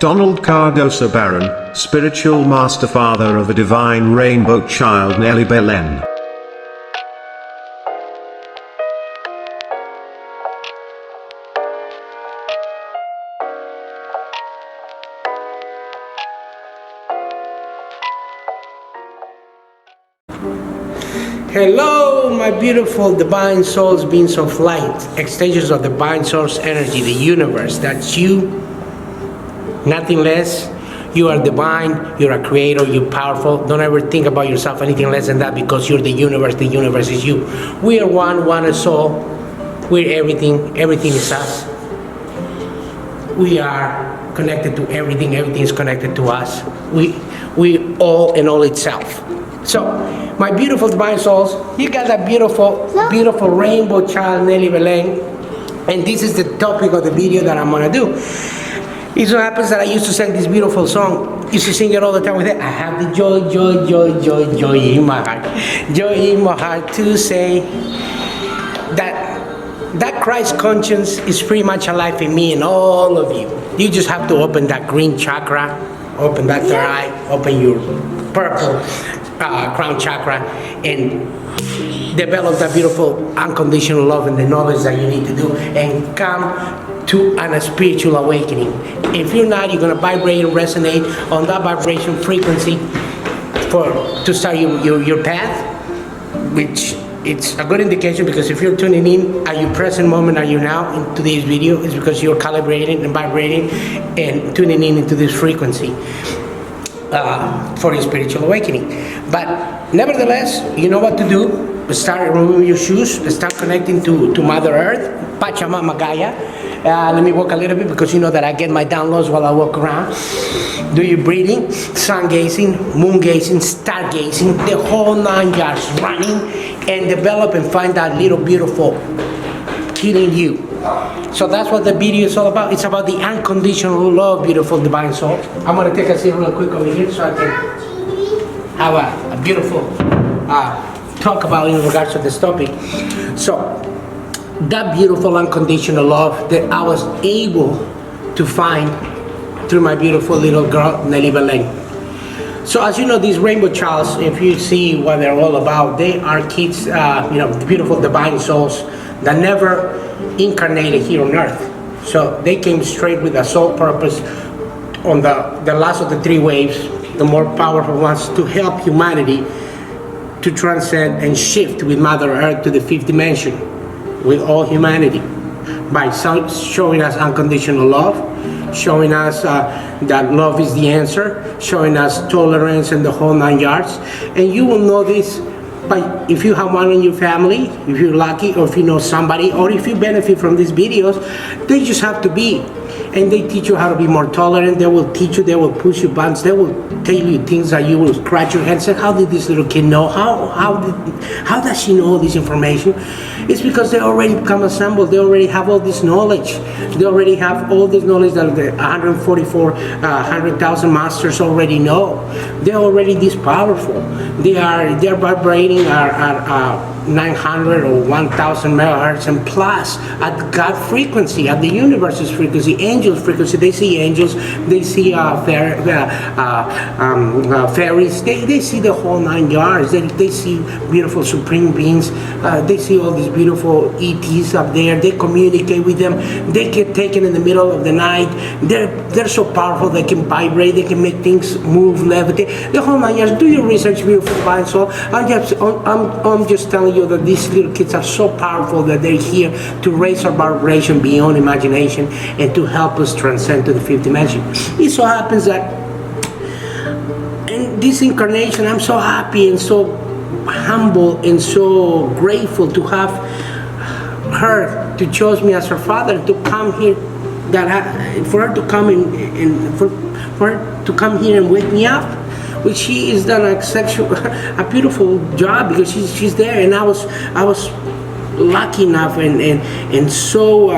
Donald Cardoso Baron, spiritual master father of the divine rainbow child Nelly Belen. Hello, my beautiful divine souls, beings of light, extensions of divine source energy, the universe. That's you, nothing less. You are divine, you're a creator, you're powerful. Don't ever think about yourself anything less than that, because you're the universe is you. We are one is soul. We're everything is us. We are connected to everything is connected to us. We all in all itself. So, my beautiful divine souls, you got that beautiful rainbow child, Nelly Belen, and this is the topic of the video that I'm gonna do. It so happens that I used to sing this beautiful song, used to sing it all the time with it. I have the joy in my heart to say that Christ conscience is pretty much alive in me and all of you. You just have to open that green chakra, open that third eye, open your purple crown chakra, and develop that beautiful unconditional love and the knowledge that you need to do, and come to a spiritual awakening. If you're not, you're going to vibrate and resonate on that vibration frequency to start your path, which it's a good indication, because if you're tuning in at your present moment, are you now in today's video, it's because you're calibrating and vibrating and tuning in into this frequency for your spiritual awakening. But nevertheless, you know what to do. Start removing your shoes, start connecting to Mother Earth, Pachamama Gaia. Let me walk a little bit, because you know that I get my downloads while I walk around. Do your breathing, sun gazing, moon gazing, star gazing, the whole 9 yards, running and develop and find that little beautiful healing you. So that's what the video is all about. It's about the unconditional love, beautiful divine soul. I'm going to take a seat real quick over here so I can have a beautiful talk about in regards to this topic. So that beautiful unconditional love that I was able to find through my beautiful little girl, Nelly Belen. So as you know, these rainbow childs, if you see what they're all about, they are kids, beautiful divine souls that never incarnated here on earth. So they came straight with a sole purpose on the last of the three waves, the more powerful ones, to help humanity to transcend and shift with Mother Earth to the fifth dimension with all humanity, by showing us unconditional love, showing us that love is the answer, showing us tolerance and the whole 9 yards. And you will know this by, if you have one in your family, if you're lucky, or if you know somebody, or if you benefit from these videos, they just have to be. And they teach you how to be more tolerant. They will teach you, they will push your buttons, they will tell you things that you will scratch your head and say, how did this little kid know? How does she know all this information? It's because they already become assembled. They already have all this knowledge. They already have all this knowledge that the 100,000 masters already know. They're already this powerful. They're vibrating at 900 or 1000 megahertz and plus at God frequency, at the universe's frequency, angels frequency. They see angels, they see fairies, they see the whole 9 yards. They see beautiful supreme beings. They see all these beautiful ETs up there. They communicate with them. They get taken in the middle of the night. They're so powerful. They can vibrate. They can make things move, levitate. The whole 9 yards. Do your research, beautiful divine soul. I'm just telling you that these little kids are so powerful that they're here to raise our vibration beyond imagination and to help us transcend to the fifth dimension. It so happens that in this incarnation, I'm so happy and so humble and so grateful to have her to choose me as her father, to come here, for her to come and for her to come here and wake me up. Which she has done a beautiful job, because she's there, and I was lucky enough and so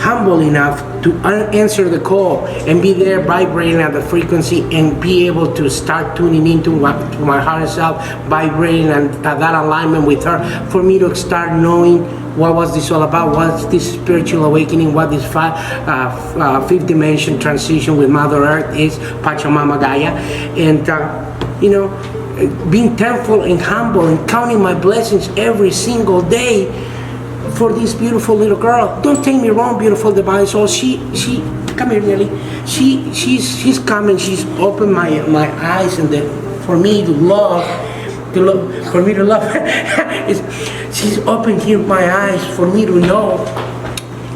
humble enough to answer the call and be there vibrating at the frequency and be able to start tuning into to my higher self, vibrating and that alignment with her, for me to start knowing what was this all about, what's this spiritual awakening, what this fifth dimension transition with Mother Earth is, Pachamama Gaia, and being thankful and humble and counting my blessings every single day for this beautiful little girl. Don't take me wrong, beautiful divine soul. She come here, Nelly. She's coming. She's opened my eyes and for me to love. For me to love. She's opened here my eyes for me to know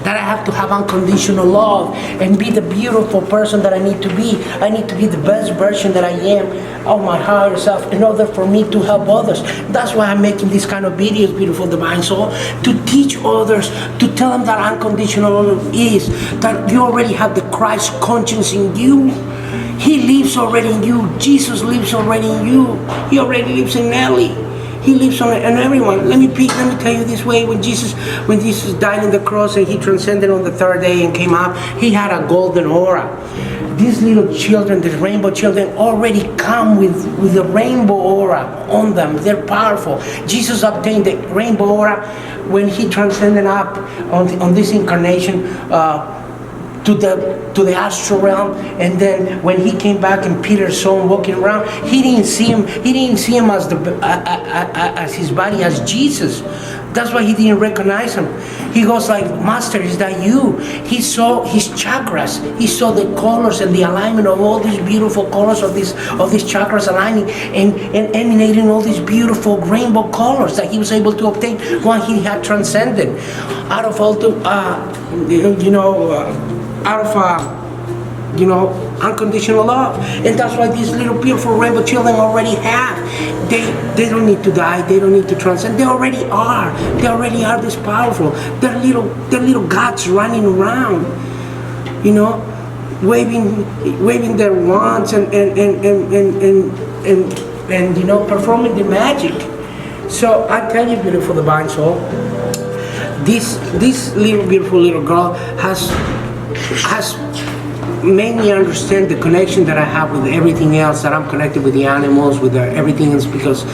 that I have to have unconditional love and be the beautiful person that I need to be. I need to be the best version that I am of my higher self in order for me to help others. That's why I'm making these kind of videos, beautiful divine soul, to teach others, to tell them that unconditional love is, that you already have the Christ conscience in you. He lives already in you. Jesus lives already in you. He already lives in Nelly. He lives on everyone. Let me tell you this way. When Jesus died on the cross and he transcended on the third day and came up, he had a golden aura. These little children, these rainbow children, already come with the rainbow aura on them. They're powerful. Jesus obtained the rainbow aura when he transcended up on this incarnation to the astral realm, and then when he came back and Peter saw him walking around, he didn't see him as his body, as Jesus. That's why he didn't recognize him. He goes like, Master, is that you? He saw his chakras. He saw the colors and the alignment of all these beautiful colors of these chakras aligning and emanating all these beautiful rainbow colors that he was able to obtain when he had transcended out of all the unconditional love. And that's why these little beautiful rainbow children already have. They don't need to die. They don't need to transcend. They already are. They already are this powerful. They're little gods running around, waving their wands and performing the magic. So I tell you, beautiful divine soul, this little beautiful little girl has made me understand the connection that I have with everything else, that I'm connected with the animals, with everything else, because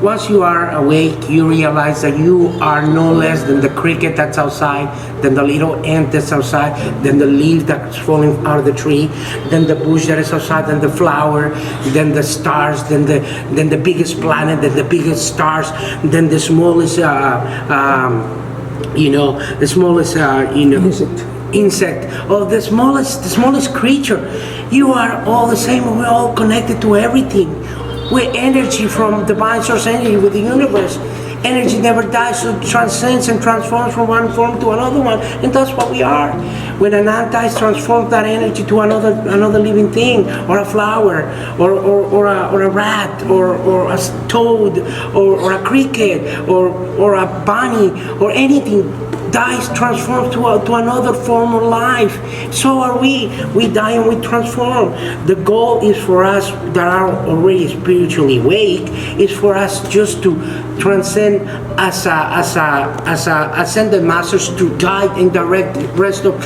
once you are awake, you realize that you are no less than the cricket that's outside, than the little ant that's outside, than the leaf that's falling out of the tree, than the bush that is outside, than the flower, than the stars, than the biggest planet, than the biggest stars, than the smallest insect, or the smallest creature. You are all the same. We're all connected to everything. We're energy from divine source energy with the universe. Energy never dies, so it transcends and transforms from one form to another one, and that's what we are. When an ant dies, transforms that energy to another living thing, or a flower, or a rat, or a toad, or a cricket, or a bunny, or anything. Dies, transforms to another form of life. So are we. We die and we transform. The goal is for us that are already spiritually awake, is for us just to transcend as ascended masters, to guide and direct the rest of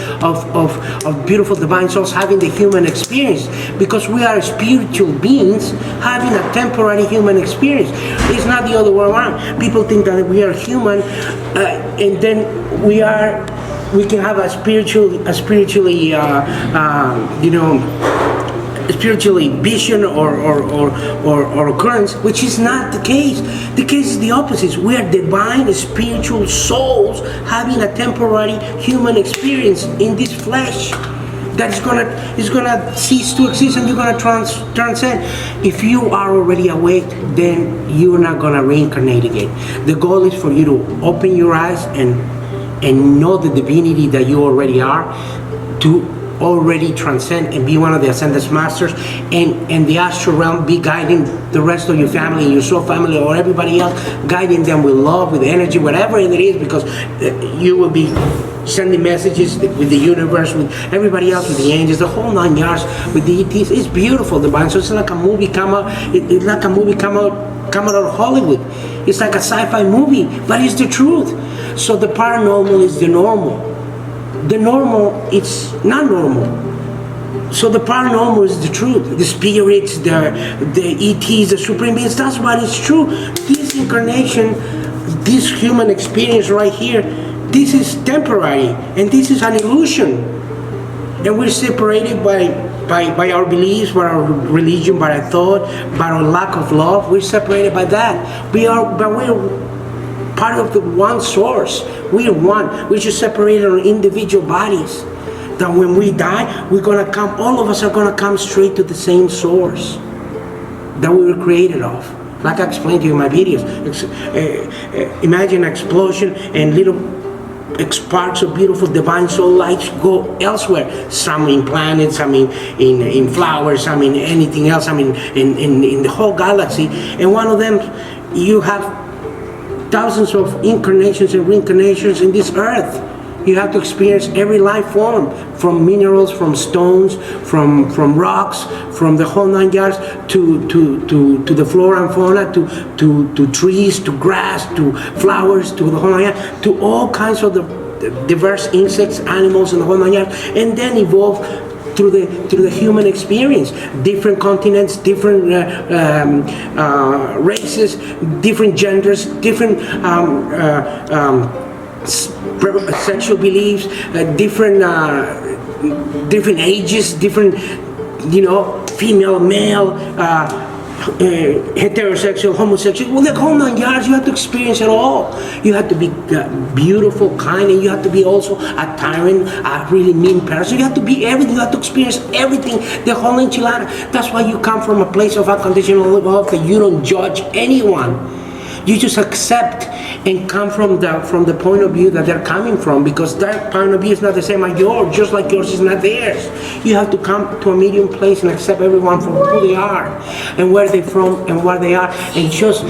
beautiful divine souls having the human experience, because we are spiritual beings having a temporary human experience. It's not the other way around. People think that we are human and then we can have a spiritually vision or occurrence, which is not the case. The case is the opposite. We are divine spiritual souls having a temporary human experience in this flesh that is gonna cease to exist, and you're gonna transcend. If you are already awake, then you're not gonna reincarnate again. The goal is for you to open your eyes and know the divinity that you already are, to already transcend and be one of the ascended masters, and the astral realm be guiding the rest of your family, your soul family, or everybody else, guiding them with love, with energy, whatever it is, because you will be sending messages with the universe, with everybody else, with the angels, the whole 9 yards, with the ETs. It's beautiful, divine. So it's like a movie come out. It's like a movie come out of Hollywood. It's like a sci-fi movie, but it's the truth. So the paranormal is the normal. The normal, it's not normal. So the paranormal is the truth. The spirits, the ETs, the supreme beings, that's what is true. This incarnation, this human experience right here, this is temporary, and this is an illusion. And we're separated by our beliefs, by our religion, by our thought, by our lack of love. We're separated by that. But we're part of the one source. We are one. We're just separated our individual bodies. That when we die, we're gonna come. All of us are gonna come straight to the same source that we were created of. Like I explained to you in my videos. Imagine an explosion and little sparks of beautiful divine soul lights go elsewhere. Some in planets, some in flowers, some in anything else, some in the whole galaxy. And one of them, you have thousands of incarnations and reincarnations in this earth. You have to experience every life form, from minerals, from stones, from rocks, from the whole 9 yards, to the flora and fauna, to trees, to grass, to flowers, to the whole 9 yards, to all kinds of the diverse insects, animals in the whole 9 yards, and then evolve through the human experience. Different continents, different races, different genders, different sexual beliefs, different ages, different, female, male, heterosexual, homosexual. Well, the whole 9 yards, you have to experience it all. You have to be beautiful, kind, and you have to be also a tyrant, a really mean person. You have to be everything. You have to experience everything, the whole enchilada. That's why you come from a place of unconditional love, that you don't judge anyone. You just accept and come from the point of view that they're coming from, because their point of view is not the same as yours, just like yours is not theirs. You have to come to a medium place and accept everyone for who they are and where they're from and where they are. And just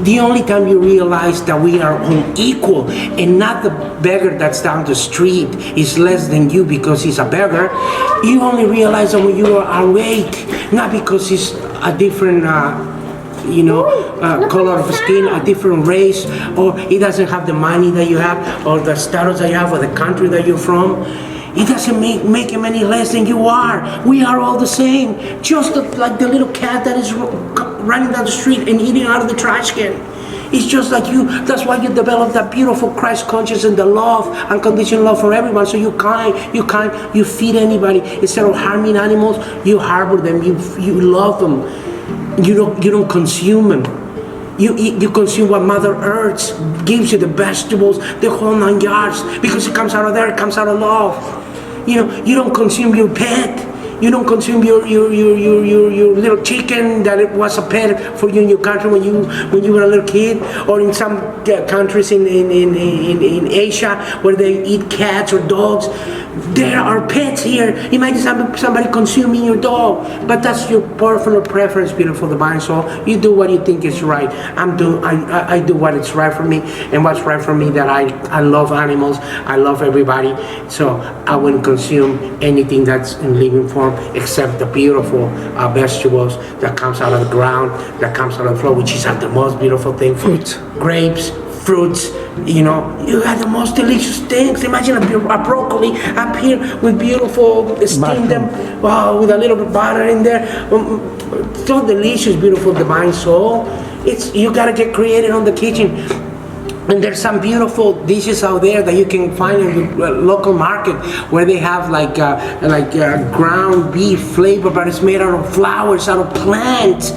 the only time you realize that we are unequal, and not the beggar that's down the street is less than you because he's a beggar, you only realize that when you are awake, not because he's a different color of skin, a different race, or he doesn't have the money that you have, or the status that you have, or the country that you're from. It doesn't make him any less than you are. We are all the same. Just like the little cat that is running down the street and eating out of the trash can. It's just like you. That's why you develop that beautiful Christ consciousness and the love, unconditional love for everyone. So you feed anybody. Instead of harming animals, you harbor them, you love them. You don't consume them. You consume what Mother Earth gives you, the vegetables, the whole 9 yards, because it comes out of there, it comes out of love. You don't consume your pet. You don't consume your little chicken that it was a pet for you in your country when you were a little kid, or in some countries in Asia where they eat cats or dogs. There are pets here. Imagine somebody consuming your dog, but that's your personal preference, beautiful divine soul. You do what you think is right. I do what is right for me, and what's right for me. That I love animals. I love everybody. So I wouldn't consume anything that's in living form except the beautiful vegetables that comes out of the ground, that comes out of the floor, which is the most beautiful thing. Fruit, grapes, fruits. You have the most delicious things. Imagine a broccoli up here with beautiful, steam them, with a little bit of butter in there. So delicious, beautiful divine soul. You gotta get creative on the kitchen. And there's some beautiful dishes out there that you can find in the local market, where they have like ground beef flavor, but it's made out of flowers, out of plants.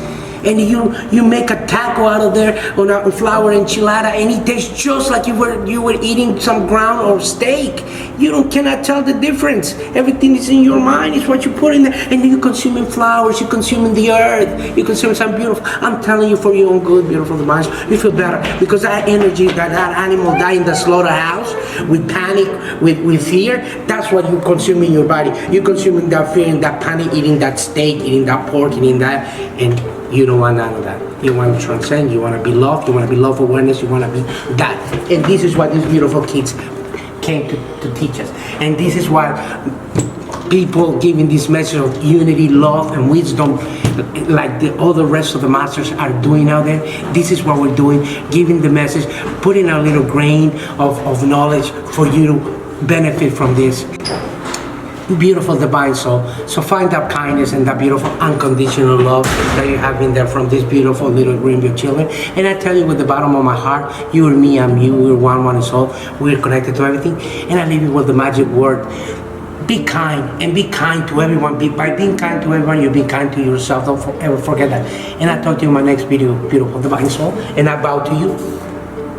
And you make a taco out of there on a flour enchilada, and it tastes just like you were eating some ground or steak. You cannot tell the difference. Everything is in your mind. It's what you put in there, and then you consuming flowers, you consuming the earth, you consuming some beautiful. I'm telling you, for your own good, beautiful minds, you feel better, because that energy that animal died in the slaughterhouse with panic, with fear. That's what you consume in your body. You're consuming that fear and that panic, eating that steak, eating that pork, eating that, and you don't want none of that. You want to transcend. You want to be loved. You want to be love awareness. You want to be that. And this is what these beautiful kids came to teach us. And this is what people giving this message of unity, love, and wisdom, like all the rest of the masters are doing out there. This is what we're doing, giving the message, putting a little grain of knowledge for you to benefit from this. Beautiful divine soul. So find that kindness and that beautiful unconditional love that you have in there from these beautiful little rainbow children. And I tell you with the bottom of my heart, you and me, I'm you, we're one and soul. We're connected to everything. And I leave you with the magic word. Be kind, and be kind to everyone. By being kind to everyone, you be kind to yourself. Don't ever forget that. And I'll talk to you in my next video, beautiful divine soul. And I bow to you.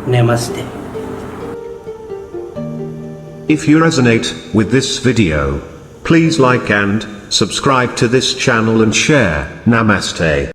Namaste. If you resonate with this video, please like and subscribe to this channel and share. Namaste.